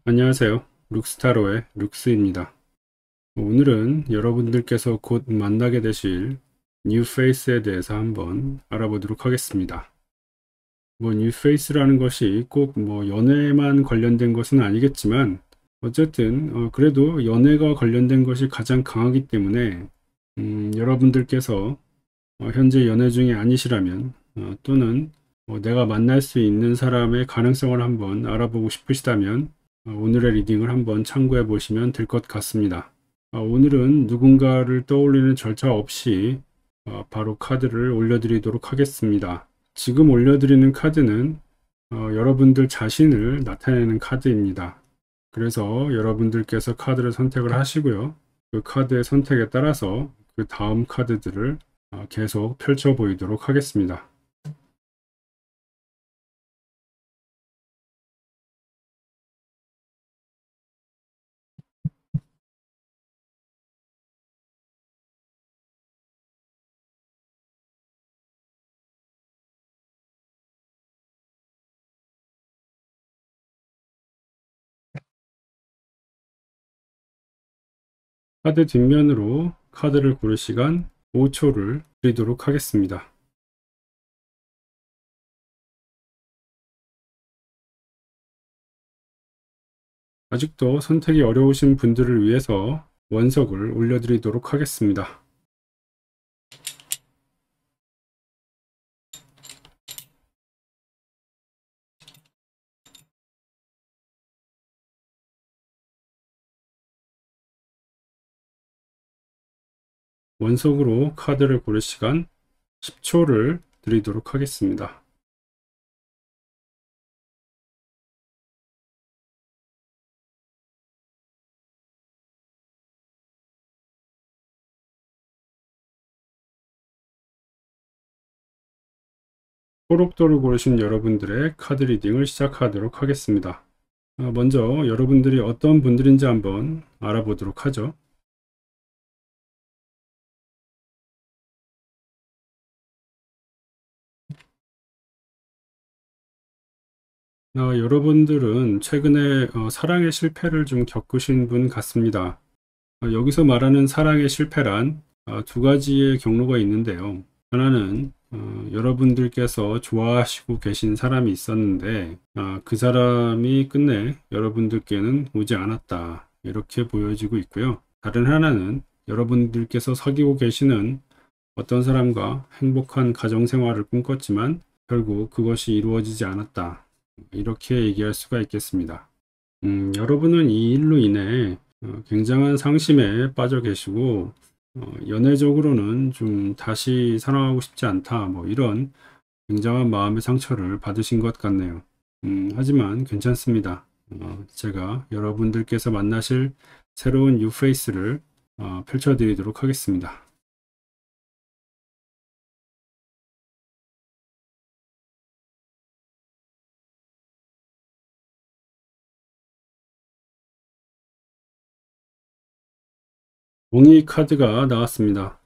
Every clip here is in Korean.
안녕하세요. 룩스타로의 룩스입니다. 오늘은 여러분들께서 곧 만나게 되실 뉴페이스에 대해서 한번 알아보도록 하겠습니다. 뉴페이스라는 것이 꼭 연애만 관련된 것은 아니겠지만 어쨌든 그래도 연애가 관련된 것이 가장 강하기 때문에 여러분들께서 현재 연애 중이 아니시라면 또는 내가 만날 수 있는 사람의 가능성을 한번 알아보고 싶으시다면 오늘의 리딩을 한번 참고해 보시면 될 것 같습니다. 오늘은 누군가를 떠올리는 절차 없이 바로 카드를 올려드리도록 하겠습니다. 지금 올려드리는 카드는 여러분들 자신을 나타내는 카드입니다. 그래서 여러분들께서 카드를 선택을 하시고요. 그 카드의 선택에 따라서 그 다음 카드들을 계속 펼쳐 보이도록 하겠습니다. 카드 뒷면으로 카드를 고를 시간 5초를 드리도록 하겠습니다. 아직도 선택이 어려우신 분들을 위해서 원석을 올려드리도록 하겠습니다. 원석으로 카드를 고를 시간 10초를 드리도록 하겠습니다. 초록도를 고르신 여러분들의 카드 리딩을 시작하도록 하겠습니다. 먼저 여러분들이 어떤 분들인지 한번 알아보도록 하죠. 여러분들은 최근에 사랑의 실패를 좀 겪으신 분 같습니다. 여기서 말하는 사랑의 실패란 두 가지의 경로가 있는데요. 하나는 여러분들께서 좋아하시고 계신 사람이 있었는데 그 사람이 끝내 여러분들께는 오지 않았다, 이렇게 보여지고 있고요. 다른 하나는 여러분들께서 사귀고 계시는 어떤 사람과 행복한 가정생활을 꿈꿨지만 결국 그것이 이루어지지 않았다, 이렇게 얘기할 수가 있겠습니다. 여러분은 이 일로 인해 굉장한 상심에 빠져 계시고 연애적으로는 좀 다시 사랑하고 싶지 않다, 이런 굉장한 마음의 상처를 받으신 것 같네요. 하지만 괜찮습니다. 제가 여러분들께서 만나실 새로운 뉴페이스를 펼쳐드리도록 하겠습니다. 종이 카드가 나왔습니다.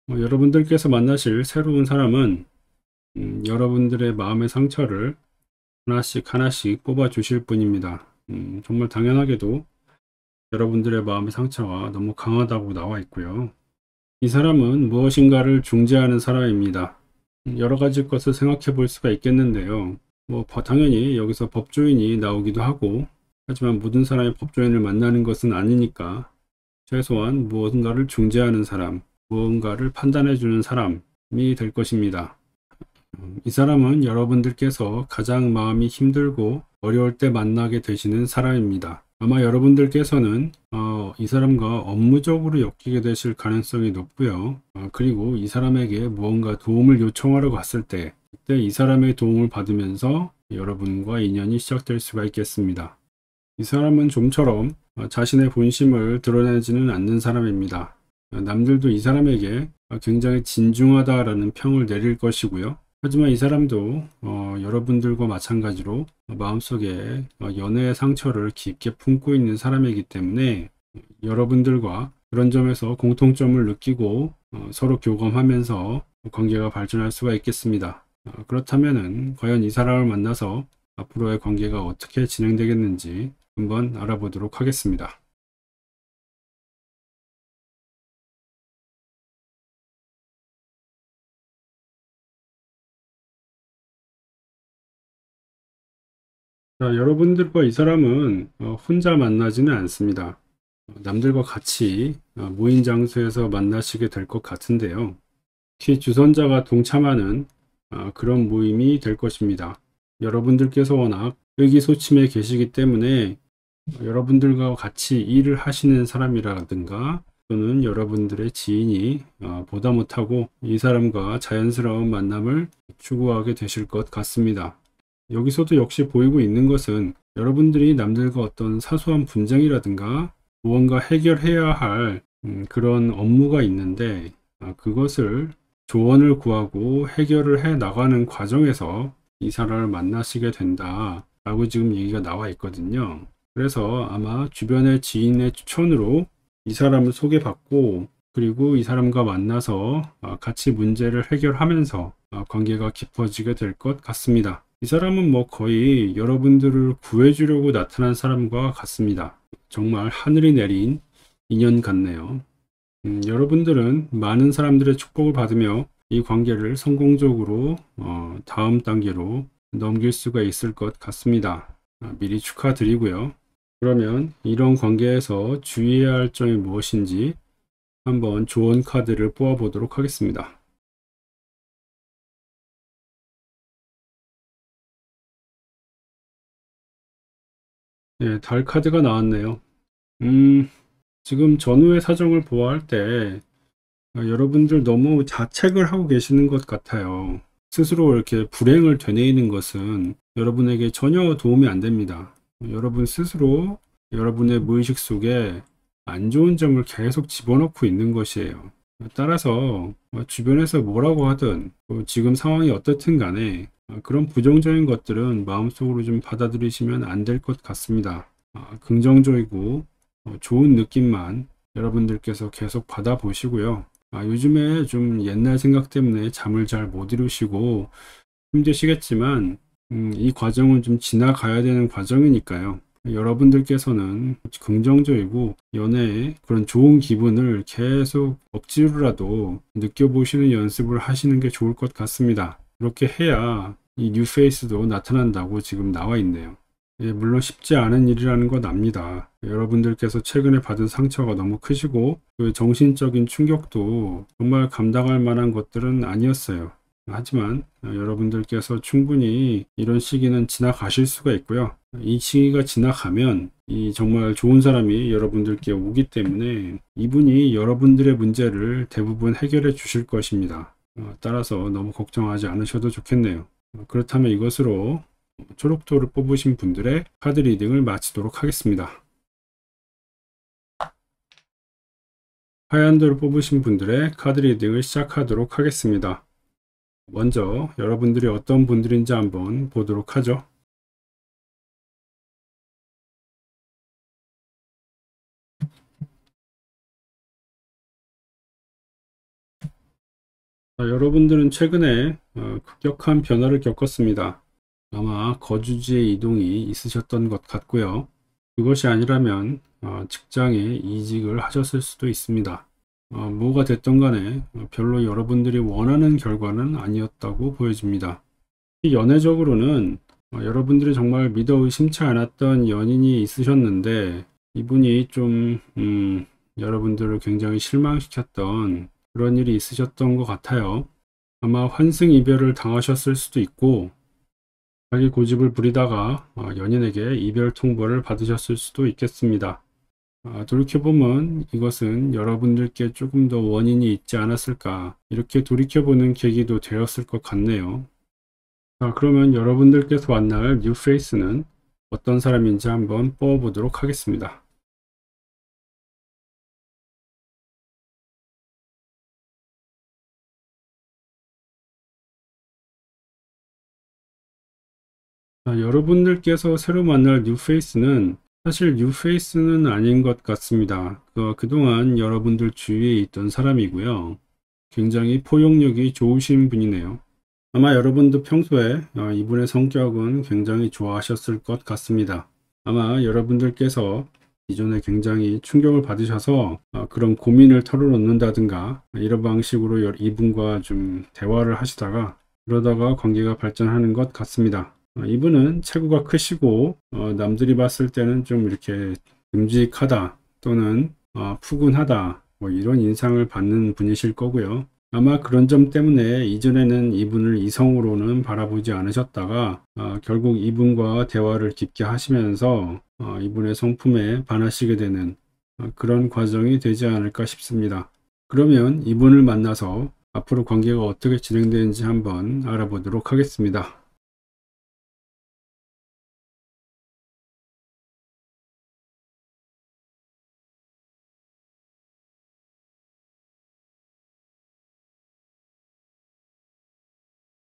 여러분들께서 만나실 새로운 사람은 여러분들의 마음의 상처를 하나씩 하나씩 뽑아 주실 분입니다. 정말 당연하게도 여러분들의 마음의 상처가 너무 강하다고 나와 있고요. 이 사람은 무엇인가를 중재하는 사람입니다. 여러 가지 것을 생각해 볼 수가 있겠는데요. 당연히 여기서 법조인이 나오기도 하고, 하지만 모든 사람이 법조인을 만나는 것은 아니니까 최소한 무언가를 중재하는 사람, 무언가를 판단해 주는 사람이 될 것입니다. 이 사람은 여러분들께서 가장 마음이 힘들고 어려울 때 만나게 되시는 사람입니다. 아마 여러분들께서는 이 사람과 업무적으로 엮이게 되실 가능성이 높고요. 그리고 이 사람에게 무언가 도움을 요청하러 갔을 때 그때 이 사람의 도움을 받으면서 여러분과 인연이 시작될 수가 있겠습니다. 이 사람은 좀처럼 자신의 본심을 드러내지는 않는 사람입니다. 남들도 이 사람에게 굉장히 진중하다라는 평을 내릴 것이고요. 하지만 이 사람도 여러분들과 마찬가지로 마음속에 연애의 상처를 깊게 품고 있는 사람이기 때문에 여러분들과 그런 점에서 공통점을 느끼고 서로 교감하면서 관계가 발전할 수가 있겠습니다. 그렇다면은 과연 이 사람을 만나서 앞으로의 관계가 어떻게 진행되겠는지 한번 알아보도록 하겠습니다. 자, 여러분들과 이 사람은 혼자 만나지는 않습니다. 남들과 같이 모인 장소에서 만나시게 될 것 같은데요. 특히 주선자가 동참하는 그런 모임이 될 것입니다. 여러분들께서 워낙 의기소침해 계시기 때문에 여러분들과 같이 일을 하시는 사람이라든가 또는 여러분들의 지인이 보다 못하고 이 사람과 자연스러운 만남을 추구하게 되실 것 같습니다. 여기서도 역시 보이고 있는 것은 여러분들이 남들과 어떤 사소한 분쟁이라든가 무언가 해결해야 할 그런 업무가 있는데 그것을 조언을 구하고 해결을 해 나가는 과정에서 이 사람을 만나시게 된다 라고 지금 얘기가 나와 있거든요. 그래서 아마 주변의 지인의 추천으로 이 사람을 소개받고 그리고 이 사람과 만나서 같이 문제를 해결하면서 관계가 깊어지게 될 것 같습니다. 이 사람은 뭐 거의 여러분들을 구해주려고 나타난 사람과 같습니다. 정말 하늘이 내린 인연 같네요. 여러분들은 많은 사람들의 축복을 받으며 이 관계를 성공적으로 다음 단계로 넘길 수가 있을 것 같습니다. 미리 축하드리고요. 그러면 이런 관계에서 주의해야 할 점이 무엇인지 한번 조언 카드를 뽑아 보도록 하겠습니다. 네, 달 카드가 나왔네요. 지금 전후의 사정을 보아할 때 여러분들 너무 자책을 하고 계시는 것 같아요. 스스로 이렇게 불행을 되뇌이는 것은 여러분에게 전혀 도움이 안 됩니다. 여러분 스스로 여러분의 무의식 속에 안 좋은 점을 계속 집어넣고 있는 것이에요. 따라서 주변에서 뭐라고 하든 지금 상황이 어떻든 간에 그런 부정적인 것들은 마음속으로 좀 받아들이시면 안 될 것 같습니다. 긍정적이고 좋은 느낌만 여러분들께서 계속 받아보시고요. 요즘에 좀 옛날 생각 때문에 잠을 잘 못 이루시고 힘드시겠지만 이 과정은 좀 지나가야 되는 과정이니까요. 여러분들께서는 긍정적이고 연애에 그런 좋은 기분을 계속 억지로라도 느껴보시는 연습을 하시는 게 좋을 것 같습니다. 그렇게 해야 이 뉴페이스도 나타난다고 지금 나와 있네요. 예, 물론 쉽지 않은 일이라는 건 압니다. 여러분들께서 최근에 받은 상처가 너무 크시고 그 정신적인 충격도 정말 감당할 만한 것들은 아니었어요. 하지만 여러분들께서 충분히 이런 시기는 지나가실 수가 있고요. 이 시기가 지나가면 이 정말 좋은 사람이 여러분들께 오기 때문에 이분이 여러분들의 문제를 대부분 해결해 주실 것입니다. 따라서 너무 걱정하지 않으셔도 좋겠네요. 그렇다면 이것으로 초록도를 뽑으신 분들의 카드 리딩을 마치도록 하겠습니다. 하얀도를 뽑으신 분들의 카드 리딩을 시작하도록 하겠습니다. 먼저 여러분들이 어떤 분들인지 한번 보도록 하죠. 여러분들은 최근에 급격한 변화를 겪었습니다. 아마 거주지의 이동이 있으셨던 것 같고요. 그것이 아니라면 직장에 이직을 하셨을 수도 있습니다. 뭐가 됐던 간에 별로 여러분들이 원하는 결과는 아니었다고 보여집니다. 연애적으로는 여러분들이 정말 믿어 의심치 않았던 연인이 있으셨는데 이분이 좀 여러분들을 굉장히 실망시켰던 그런 일이 있으셨던 것 같아요. 아마 환승 이별을 당하셨을 수도 있고 자기 고집을 부리다가 연인에게 이별 통보를 받으셨을 수도 있겠습니다. 돌이켜보면 이것은 여러분들께 조금 더 원인이 있지 않았을까 이렇게 돌이켜보는 계기도 되었을 것 같네요. 그러면 여러분들께서 만날 뉴페이스는 어떤 사람인지 한번 뽑아보도록 하겠습니다. 여러분들께서 새로 만날 뉴페이스는 사실 뉴페이스는 아닌 것 같습니다. 그동안 여러분들 주위에 있던 사람이고요. 굉장히 포용력이 좋으신 분이네요. 아마 여러분도 평소에 이분의 성격은 굉장히 좋아하셨을 것 같습니다. 아마 여러분들께서 기존에 굉장히 충격을 받으셔서 그런 고민을 털어놓는다든가 이런 방식으로 이분과 좀 대화를 하시다가 그러다가 관계가 발전하는 것 같습니다. 이분은 체구가 크시고 남들이 봤을 때는 좀 이렇게 듬직하다 또는 푸근하다 뭐 이런 인상을 받는 분이실 거고요. 아마 그런 점 때문에 이전에는 이분을 이성으로는 바라보지 않으셨다가 결국 이분과 대화를 깊게 하시면서 이분의 성품에 반하시게 되는 그런 과정이 되지 않을까 싶습니다. 그러면 이분을 만나서 앞으로 관계가 어떻게 진행되는지 한번 알아보도록 하겠습니다.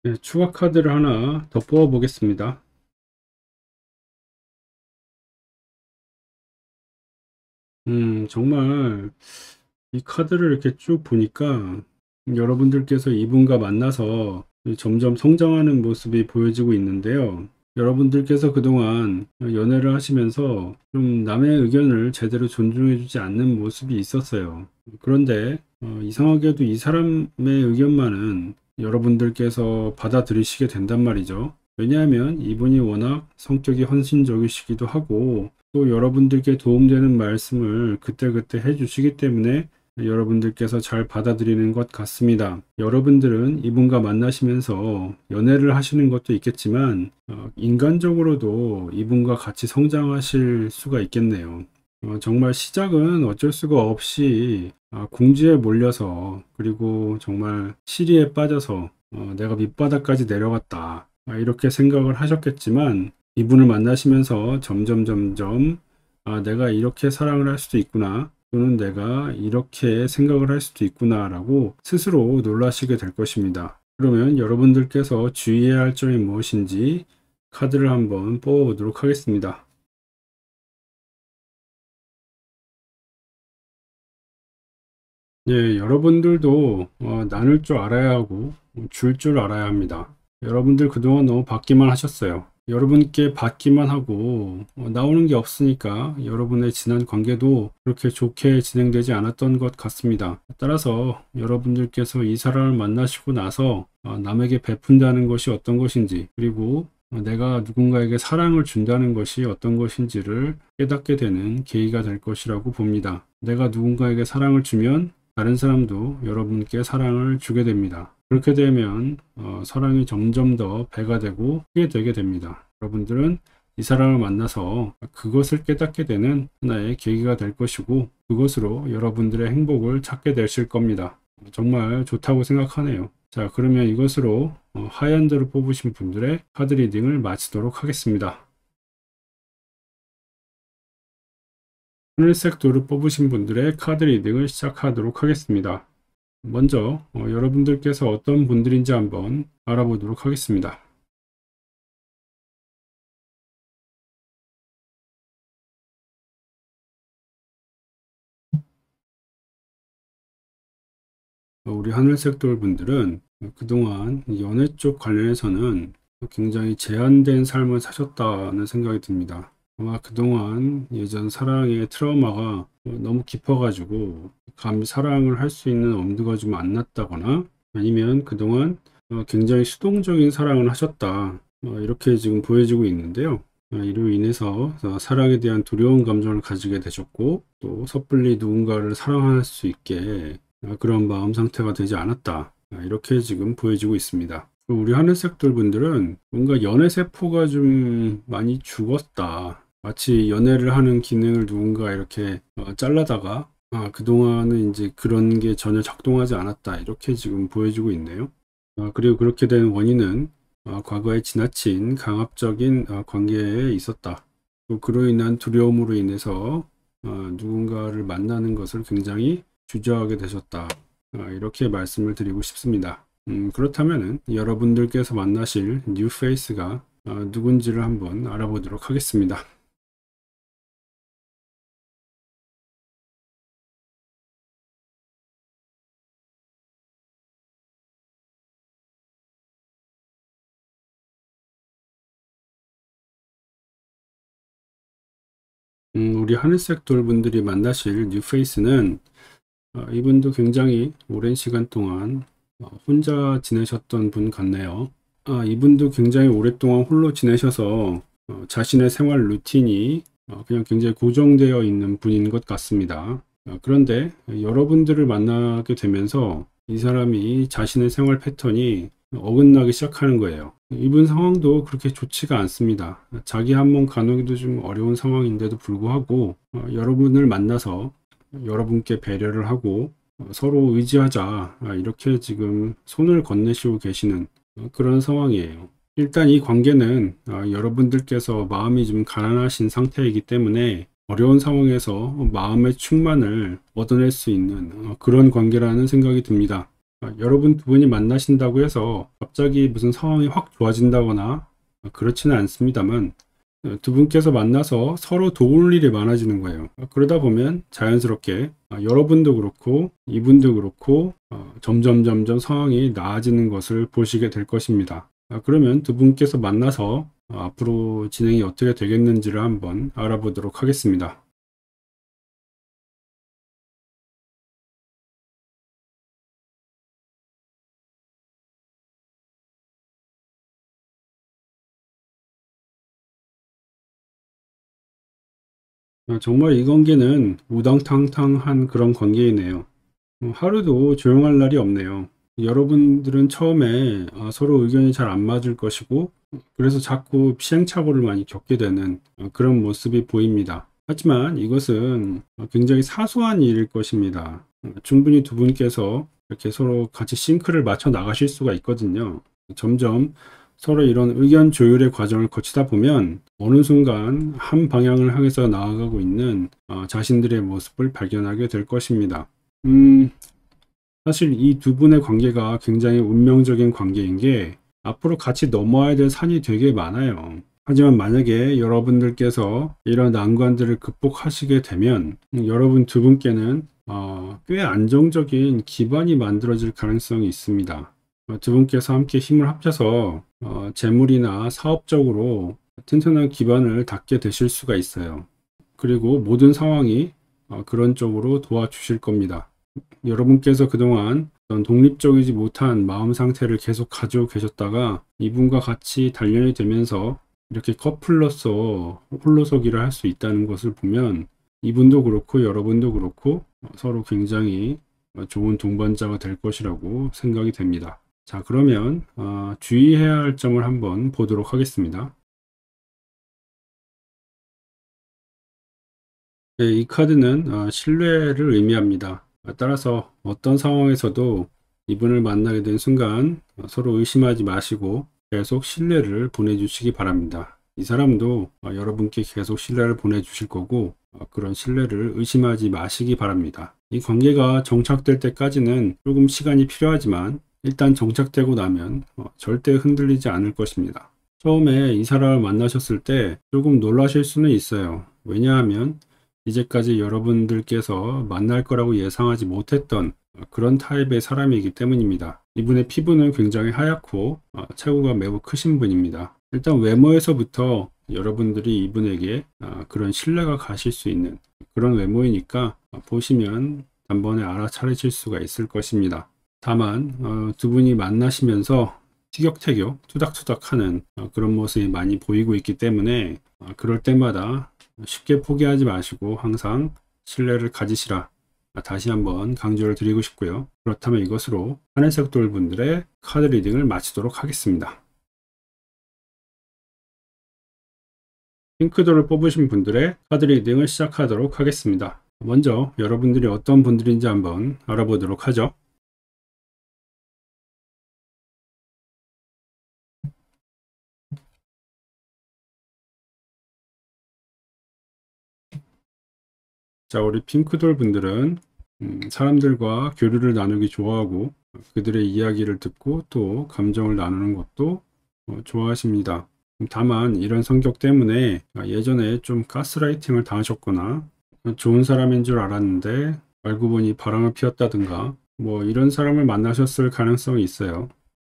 네, 추가 카드를 하나 더 뽑아 보겠습니다. 정말 이 카드를 이렇게 쭉 보니까 여러분들께서 이분과 만나서 점점 성장하는 모습이 보여지고 있는데요. 여러분들께서 그동안 연애를 하시면서 좀 남의 의견을 제대로 존중해 주지 않는 모습이 있었어요. 그런데 이상하게도 이 사람의 의견만은 여러분들께서 받아들이시게 된단 말이죠. 왜냐하면 이분이 워낙 성격이 헌신적이시기도 하고 또 여러분들께 도움되는 말씀을 그때그때 해주시기 때문에 여러분들께서 잘 받아들이는 것 같습니다. 여러분들은 이분과 만나시면서 연애를 하시는 것도 있겠지만 인간적으로도 이분과 같이 성장하실 수가 있겠네요. 정말 시작은 어쩔 수가 없이 궁지에 몰려서 그리고 정말 시리에 빠져서 내가 밑바닥까지 내려갔다 이렇게 생각을 하셨겠지만 이분을 만나시면서 점점 내가 이렇게 사랑을 할 수도 있구나 또는 내가 이렇게 생각을 할 수도 있구나 라고 스스로 놀라시게 될 것입니다. 그러면 여러분들께서 주의해야 할 점이 무엇인지 카드를 한번 뽑아 보도록 하겠습니다. 예, 여러분들도 나눌 줄 알아야 하고 줄 줄 알아야 합니다. 여러분들 그동안 너무 받기만 하셨어요. 여러분께 받기만 하고 나오는 게 없으니까 여러분의 지난 관계도 그렇게 좋게 진행되지 않았던 것 같습니다. 따라서 여러분들께서 이 사람을 만나시고 나서 남에게 베푼다는 것이 어떤 것인지 그리고 내가 누군가에게 사랑을 준다는 것이 어떤 것인지를 깨닫게 되는 계기가 될 것이라고 봅니다. 내가 누군가에게 사랑을 주면 다른 사람도 여러분께 사랑을 주게 됩니다. 그렇게 되면 사랑이 점점 더 배가 되고 크게 되게 됩니다. 여러분들은 이 사람을 만나서 그것을 깨닫게 되는 하나의 계기가 될 것이고 그것으로 여러분들의 행복을 찾게 되실 겁니다. 정말 좋다고 생각하네요. 자, 그러면 이것으로 하얀드를 뽑으신 분들의 카드 리딩을 마치도록 하겠습니다. 하늘색 돌을 뽑으신 분들의 카드 리딩을 시작하도록 하겠습니다. 먼저 여러분들께서 어떤 분들인지 한번 알아보도록 하겠습니다. 우리 하늘색 돌 분들은 그동안 연애 쪽 관련해서는 굉장히 제한된 삶을 사셨다는 생각이 듭니다. 아마 그동안 예전 사랑의 트라우마가 너무 깊어가지고 감히 사랑을 할 수 있는 엄두가 좀 안 났다거나 아니면 그동안 굉장히 수동적인 사랑을 하셨다. 이렇게 지금 보여지고 있는데요. 이로 인해서 사랑에 대한 두려운 감정을 가지게 되셨고 또 섣불리 누군가를 사랑할 수 있게 그런 마음 상태가 되지 않았다. 이렇게 지금 보여지고 있습니다. 우리 하늘색돌 분들은 뭔가 연애 세포가 좀 많이 죽었다. 마치 연애를 하는 기능을 누군가 이렇게 잘라다가 그동안은 이제 그런 게 전혀 작동하지 않았다. 이렇게 지금 보여지고 있네요. 그리고 그렇게 된 원인은 과거에 지나친 강압적인 관계에 있었다. 또 그로 인한 두려움으로 인해서 누군가를 만나는 것을 굉장히 주저하게 되셨다. 이렇게 말씀을 드리고 싶습니다. 그렇다면 여러분들께서 만나실 뉴 페이스가 누군지를 한번 알아보도록 하겠습니다. 우리 하늘색 돌분들이 만나실 뉴페이스는 이분도 굉장히 오랜 시간 동안 혼자 지내셨던 분 같네요. 이분도 굉장히 오랫동안 홀로 지내셔서 자신의 생활 루틴이 그냥 굉장히 고정되어 있는 분인 것 같습니다. 그런데 여러분들을 만나게 되면서 이 사람이 자신의 생활 패턴이 어긋나기 시작하는 거예요. 이분 상황도 그렇게 좋지가 않습니다. 자기 한 몸 가누기도 좀 어려운 상황인데도 불구하고 여러분을 만나서 여러분께 배려를 하고 서로 의지하자 이렇게 지금 손을 건네시고 계시는 그런 상황이에요. 일단 이 관계는 여러분들께서 마음이 좀 가난하신 상태이기 때문에 어려운 상황에서 마음의 충만을 얻어낼 수 있는 그런 관계라는 생각이 듭니다. 여러분 두 분이 만나신다고 해서 갑자기 무슨 상황이 확 좋아진다거나 그렇지는 않습니다만 두 분께서 만나서 서로 도울 일이 많아지는 거예요. 그러다 보면 자연스럽게 여러분도 그렇고 이분도 그렇고 점점 상황이 나아지는 것을 보시게 될 것입니다. 그러면 두 분께서 만나서 앞으로 진행이 어떻게 되겠는지를 한번 알아보도록 하겠습니다. 정말 이 관계는 우당탕탕한 그런 관계이네요. 하루도 조용할 날이 없네요. 여러분들은 처음에 서로 의견이 잘 안 맞을 것이고 그래서 자꾸 시행착오를 많이 겪게 되는 그런 모습이 보입니다. 하지만 이것은 굉장히 사소한 일일 것입니다. 충분히 두 분께서 이렇게 서로 같이 싱크를 맞춰 나가실 수가 있거든요. 점점 서로 이런 의견 조율의 과정을 거치다 보면 어느 순간 한 방향을 향해서 나아가고 있는 자신들의 모습을 발견하게 될 것입니다. 사실 이 두 분의 관계가 굉장히 운명적인 관계인 게 앞으로 같이 넘어야 될 산이 되게 많아요. 하지만 만약에 여러분들께서 이런 난관들을 극복하시게 되면 여러분 두 분께는 꽤 안정적인 기반이 만들어질 가능성이 있습니다. 두 분께서 함께 힘을 합쳐서 재물이나 사업적으로 튼튼한 기반을 닦게 되실 수가 있어요. 그리고 모든 상황이 그런 쪽으로 도와주실 겁니다. 여러분께서 그동안 어떤 독립적이지 못한 마음 상태를 계속 가지고 계셨다가 이분과 같이 단련이 되면서 이렇게 커플로서 홀로서기를 할 수 있다는 것을 보면 이분도 그렇고 여러분도 그렇고 서로 굉장히 좋은 동반자가 될 것이라고 생각이 됩니다. 자, 그러면 주의해야 할 점을 한번 보도록 하겠습니다. 네, 이 카드는 신뢰를 의미합니다. 따라서 어떤 상황에서도 이분을 만나게 된 순간 서로 의심하지 마시고 계속 신뢰를 보내주시기 바랍니다. 이 사람도 여러분께 계속 신뢰를 보내주실 거고 그런 신뢰를 의심하지 마시기 바랍니다. 이 관계가 정착될 때까지는 조금 시간이 필요하지만 일단 정착되고 나면 절대 흔들리지 않을 것입니다. 처음에 이 사람을 만나셨을 때 조금 놀라실 수는 있어요. 왜냐하면 이제까지 여러분들께서 만날 거라고 예상하지 못했던 그런 타입의 사람이기 때문입니다. 이분의 피부는 굉장히 하얗고 체구가 매우 크신 분입니다. 일단 외모에서부터 여러분들이 이분에게 그런 신뢰가 가실 수 있는 그런 외모이니까 보시면 단번에 알아차리실 수가 있을 것입니다. 다만 두 분이 만나시면서 티격태격 투닥투닥하는 그런 모습이 많이 보이고 있기 때문에 그럴 때마다 쉽게 포기하지 마시고 항상 신뢰를 가지시라 다시 한번 강조를 드리고 싶고요. 그렇다면 이것으로 하늘색 돌분들의 카드 리딩을 마치도록 하겠습니다. 핑크돌을 뽑으신 분들의 카드 리딩을 시작하도록 하겠습니다. 먼저 여러분들이 어떤 분들인지 한번 알아보도록 하죠. 자, 우리 핑크돌 분들은 사람들과 교류를 나누기 좋아하고 그들의 이야기를 듣고 또 감정을 나누는 것도 좋아하십니다. 다만 이런 성격 때문에 예전에 좀 가스라이팅을 당하셨거나 좋은 사람인 줄 알았는데 알고 보니 바람을 피웠다든가 뭐 이런 사람을 만나셨을 가능성이 있어요.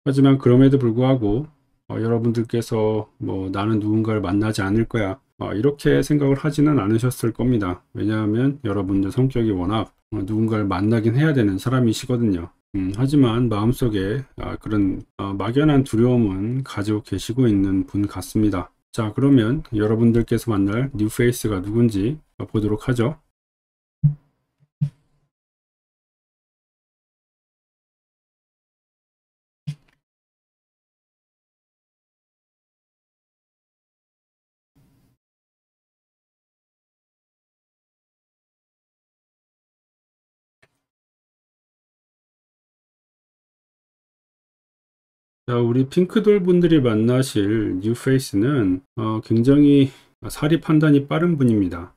하지만 그럼에도 불구하고 여러분들께서 뭐 나는 누군가를 만나지 않을 거야 이렇게 생각을 하지는 않으셨을 겁니다. 왜냐하면 여러분들 성격이 워낙 누군가를 만나긴 해야 되는 사람이시거든요. 하지만 마음속에 그런 막연한 두려움은 가지고 계시고 있는 분 같습니다. 자, 그러면 여러분들께서 만날 뉴페이스가 누군지 보도록 하죠. 자, 우리 핑크돌 분들이 만나실 뉴페이스는 굉장히 사리 판단이 빠른 분입니다.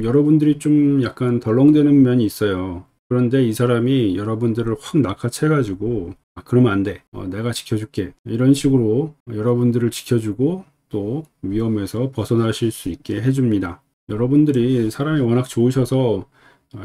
여러분들이 좀 약간 덜렁대는 면이 있어요. 그런데 이 사람이 여러분들을 확 낚아채 가지고 그러면 안 돼. 내가 지켜줄게. 이런 식으로 여러분들을 지켜주고 또 위험에서 벗어나실 수 있게 해줍니다. 여러분들이 사람이 워낙 좋으셔서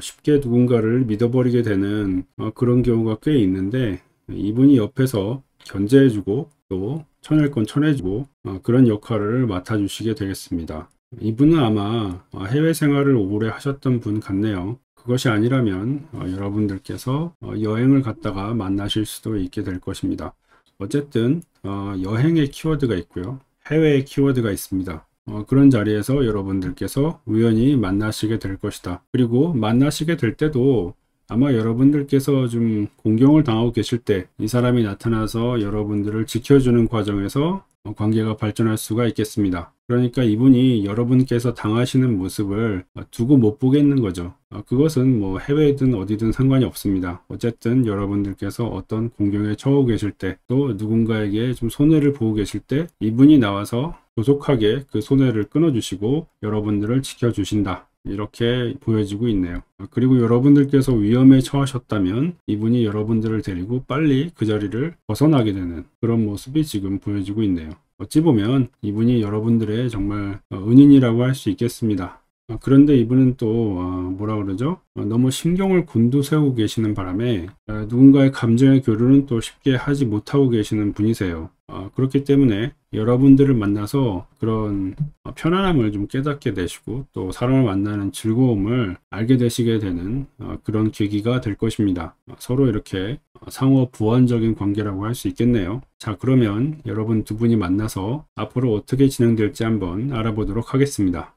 쉽게 누군가를 믿어버리게 되는 그런 경우가 꽤 있는데, 이분이 옆에서 견제해주고 또 쳐낼 건 쳐내주고 그런 역할을 맡아주시게 되겠습니다. 이분은 아마 해외 생활을 오래 하셨던 분 같네요. 그것이 아니라면 여러분들께서 여행을 갔다가 만나실 수도 있게 될 것입니다. 어쨌든 여행의 키워드가 있고요. 해외의 키워드가 있습니다. 그런 자리에서 여러분들께서 우연히 만나시게 될 것이다. 그리고 만나시게 될 때도 아마 여러분들께서 좀 공경을 당하고 계실 때 이 사람이 나타나서 여러분들을 지켜주는 과정에서 관계가 발전할 수가 있겠습니다. 그러니까 이분이 여러분께서 당하시는 모습을 두고 못 보겠는 거죠. 그것은 뭐 해외든 어디든 상관이 없습니다. 어쨌든 여러분들께서 어떤 공경에 처하고 계실 때, 또 누군가에게 좀 손해를 보고 계실 때 이분이 나와서 조속하게 그 손해를 끊어주시고 여러분들을 지켜주신다. 이렇게 보여지고 있네요. 그리고 여러분들께서 위험에 처하셨다면 이분이 여러분들을 데리고 빨리 그 자리를 벗어나게 되는 그런 모습이 지금 보여지고 있네요. 어찌 보면 이분이 여러분들의 정말 은인이라고 할 수 있겠습니다. 그런데 이분은 또 뭐라 그러죠? 너무 신경을 곤두세우고 계시는 바람에 누군가의 감정의 교류는 또 쉽게 하지 못하고 계시는 분이세요. 그렇기 때문에 여러분들을 만나서 그런 편안함을 좀 깨닫게 되시고 또 사람을 만나는 즐거움을 알게 되시게 되는 그런 계기가 될 것입니다. 서로 이렇게 상호 보완적인 관계라고 할 수 있겠네요. 자, 그러면 여러분 두 분이 만나서 앞으로 어떻게 진행될지 한번 알아보도록 하겠습니다.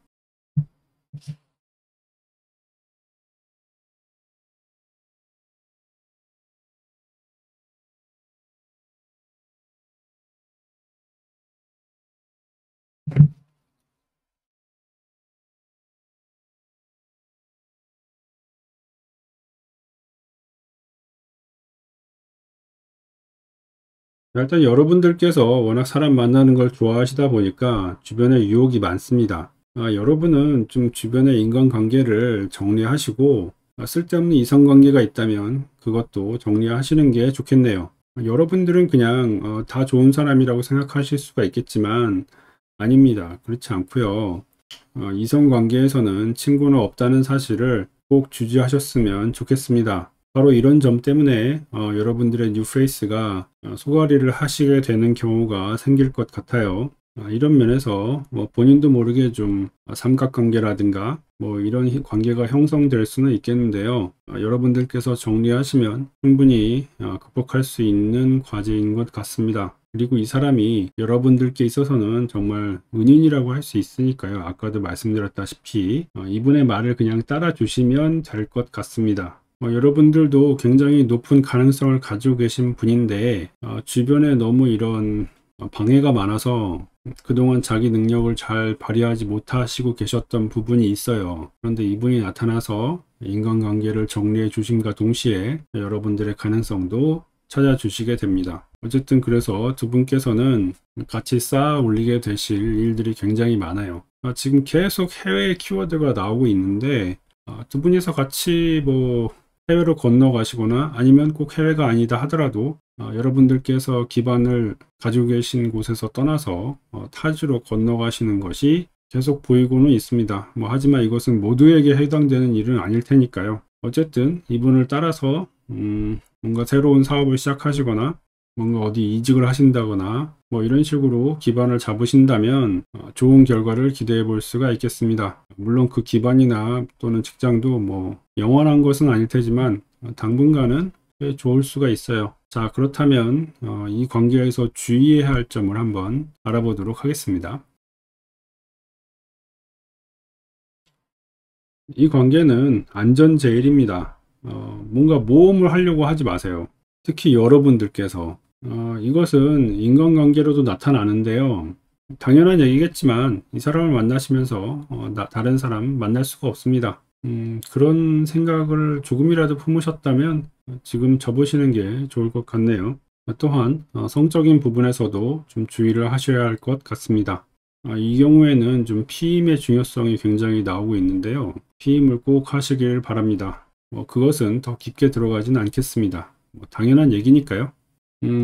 일단 여러분들께서 워낙 사람 만나는 걸 좋아하시다 보니까 주변에 유혹이 많습니다. 여러분은 좀 주변의 인간관계를 정리하시고 쓸데없는 이성관계가 있다면 그것도 정리하시는 게 좋겠네요. 여러분들은 그냥 다 좋은 사람이라고 생각하실 수가 있겠지만 아닙니다. 그렇지 않고요. 이성관계에서는 친구는 없다는 사실을 꼭 주지하셨으면 좋겠습니다. 바로 이런 점 때문에 여러분들의 뉴페이스가 소가리를 하시게 되는 경우가 생길 것 같아요. 이런 면에서 뭐 본인도 모르게 좀 삼각관계라든가 뭐 이런 관계가 형성될 수는 있겠는데요. 여러분들께서 정리하시면 충분히 극복할 수 있는 과제인 것 같습니다. 그리고 이 사람이 여러분들께 있어서는 정말 은인이라고 할 수 있으니까요. 아까도 말씀드렸다시피 이분의 말을 그냥 따라 주시면 될 것 같습니다. 여러분들도 굉장히 높은 가능성을 가지고 계신 분인데 주변에 너무 이런 방해가 많아서 그동안 자기 능력을 잘 발휘하지 못하시고 계셨던 부분이 있어요. 그런데 이분이 나타나서 인간관계를 정리해 주심과 동시에 여러분들의 가능성도 찾아주시게 됩니다. 어쨌든 그래서 두 분께서는 같이 쌓아 올리게 되실 일들이 굉장히 많아요. 지금 계속 해외 키워드가 나오고 있는데 두 분이서 같이 뭐 해외로 건너가시거나 아니면 꼭 해외가 아니다 하더라도 여러분들께서 기반을 가지고 계신 곳에서 떠나서 타지로 건너가시는 것이 계속 보이고는 있습니다. 하지만 이것은 모두에게 해당되는 일은 아닐 테니까요. 어쨌든 이분을 따라서 뭔가 새로운 사업을 시작하시거나 뭔가 어디 이직을 하신다거나 뭐 이런 식으로 기반을 잡으신다면 좋은 결과를 기대해 볼 수가 있겠습니다. 물론 그 기반이나 또는 직장도 뭐 영원한 것은 아닐 테지만 당분간은 꽤 좋을 수가 있어요. 자, 그렇다면 이 관계에서 주의해야 할 점을 한번 알아보도록 하겠습니다. 이 관계는 안전제일입니다. 뭔가 모험을 하려고 하지 마세요. 특히 여러분들께서 이것은 인간관계로도 나타나는데요. 당연한 얘기겠지만 이 사람을 만나시면서 다른 사람 만날 수가 없습니다. 그런 생각을 조금이라도 품으셨다면 지금 접으시는 게 좋을 것 같네요. 또한 성적인 부분에서도 좀 주의를 하셔야 할 것 같습니다. 이 경우에는 좀 피임의 중요성이 굉장히 나오고 있는데요. 피임을 꼭 하시길 바랍니다. 그것은 더 깊게 들어가진 않겠습니다. 당연한 얘기니까요.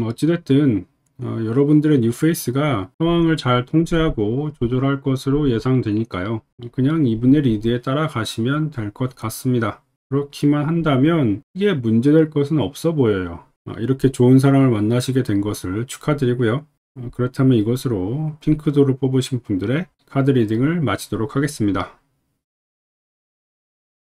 어찌됐든 여러분들의 뉴페이스가 상황을 잘 통제하고 조절할 것으로 예상되니까요. 그냥 이분의 리드에 따라가시면 될 것 같습니다. 그렇기만 한다면 크게 문제될 것은 없어 보여요. 이렇게 좋은 사람을 만나시게 된 것을 축하드리고요. 그렇다면 이것으로 핑크도를 뽑으신 분들의 카드 리딩을 마치도록 하겠습니다.